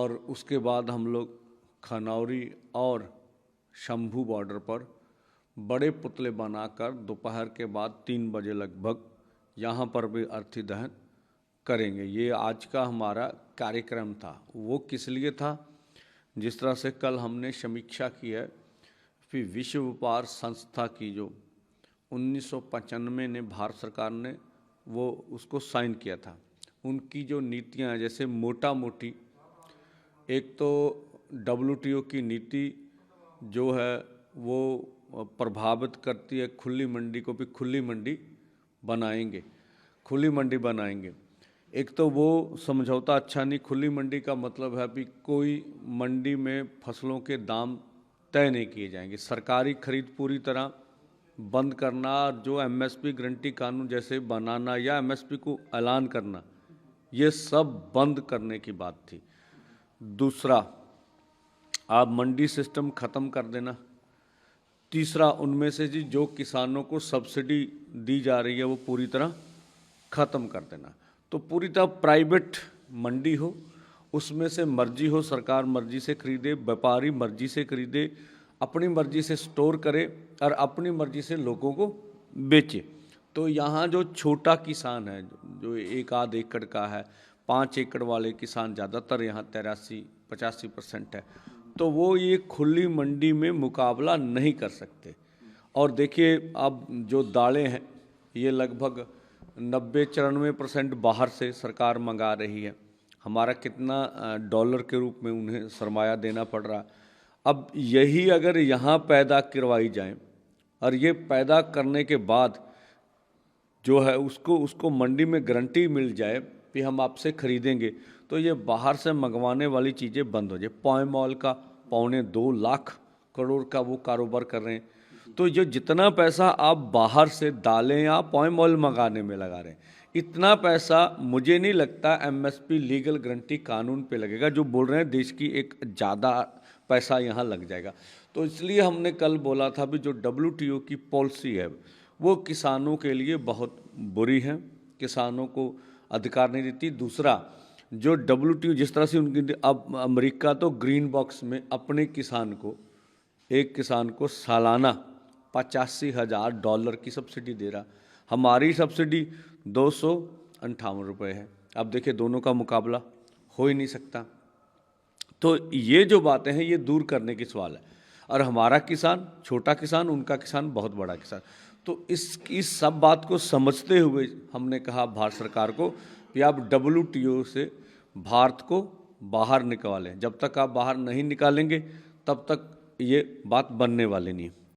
और उसके बाद हम लोग खनौरी और शंभू बॉर्डर पर बड़े पुतले बनाकर दोपहर के बाद 3 बजे लगभग यहाँ पर भी अर्थी दहन करेंगे। ये आज का हमारा कार्यक्रम था। वो किस लिए था? जिस तरह से कल हमने समीक्षा की है, फिर विश्व व्यापार संस्था की जो 1995 ने भारत सरकार ने वो उसको साइन किया था, उनकी जो नीतियाँ जैसे मोटा मोटी, एक तो WTO की नीति जो है वो प्रभावित करती है खुली मंडी को, भी खुली मंडी बनाएंगे, खुली मंडी बनाएंगे। एक तो वो समझौता अच्छा नहीं। खुली मंडी का मतलब है भी कोई मंडी में फसलों के दाम तय नहीं किए जाएंगे, सरकारी खरीद पूरी तरह बंद करना, जो MSP गारंटी कानून जैसे बनाना या MSP को ऐलान करना, ये सब बंद करने की बात थी। दूसरा, आप मंडी सिस्टम ख़त्म कर देना। तीसरा, उनमें से जी जो किसानों को सब्सिडी दी जा रही है वो पूरी तरह ख़त्म कर देना। तो पूरी तरह प्राइवेट मंडी हो, उसमें से मर्जी हो, सरकार मर्जी से खरीदे, व्यापारी मर्जी से खरीदे, अपनी मर्जी से स्टोर करे और अपनी मर्जी से लोगों को बेचे। तो यहाँ जो छोटा किसान है, जो 1-8 एकड़ का है, 5 एकड़ वाले किसान ज़्यादातर यहाँ 83-85% है, तो वो ये खुली मंडी में मुकाबला नहीं कर सकते। और देखिए अब जो दालें हैं ये लगभग 90-94% बाहर से सरकार मंगा रही है। हमारा कितना डॉलर के रूप में उन्हें सरमाया देना पड़ रहा। अब यही अगर यहाँ पैदा करवाई जाए और ये पैदा करने के बाद जो है उसको मंडी में गारंटी मिल जाए कि हम आपसे खरीदेंगे, तो ये बाहर से मंगवाने वाली चीज़ें बंद हो जाए। पाम ऑयल का 2.25 लाख करोड़ का वो कारोबार कर रहे हैं। तो जो जितना पैसा आप बाहर से दालें या पाम ऑयल मंगाने में लगा रहे हैं, इतना पैसा मुझे नहीं लगता MSP लीगल गारंटी कानून पे लगेगा। जो बोल रहे हैं देश की एक ज़्यादा पैसा यहाँ लग जाएगा। तो इसलिए हमने कल बोला था भी जो WTO की पॉलिसी है वो किसानों के लिए बहुत बुरी है, किसानों को अधिकार नहीं देती। दूसरा, जो WTO जिस तरह से उनकी, अब अमेरिका तो ग्रीन बॉक्स में अपने किसान को, एक किसान को सालाना $85,000 की सब्सिडी दे रहा। हमारी सब्सिडी 258 रुपये है। अब देखिए दोनों का मुकाबला हो ही नहीं सकता। तो ये जो बातें हैं ये दूर करने की सवाल है। और हमारा किसान छोटा किसान, उनका किसान बहुत बड़ा किसान। तो इस सब बात को समझते हुए हमने कहा भारत सरकार को कि आप WTO से भारत को बाहर निकालें। जब तक आप बाहर नहीं निकालेंगे तब तक ये बात बनने वाली नहीं है।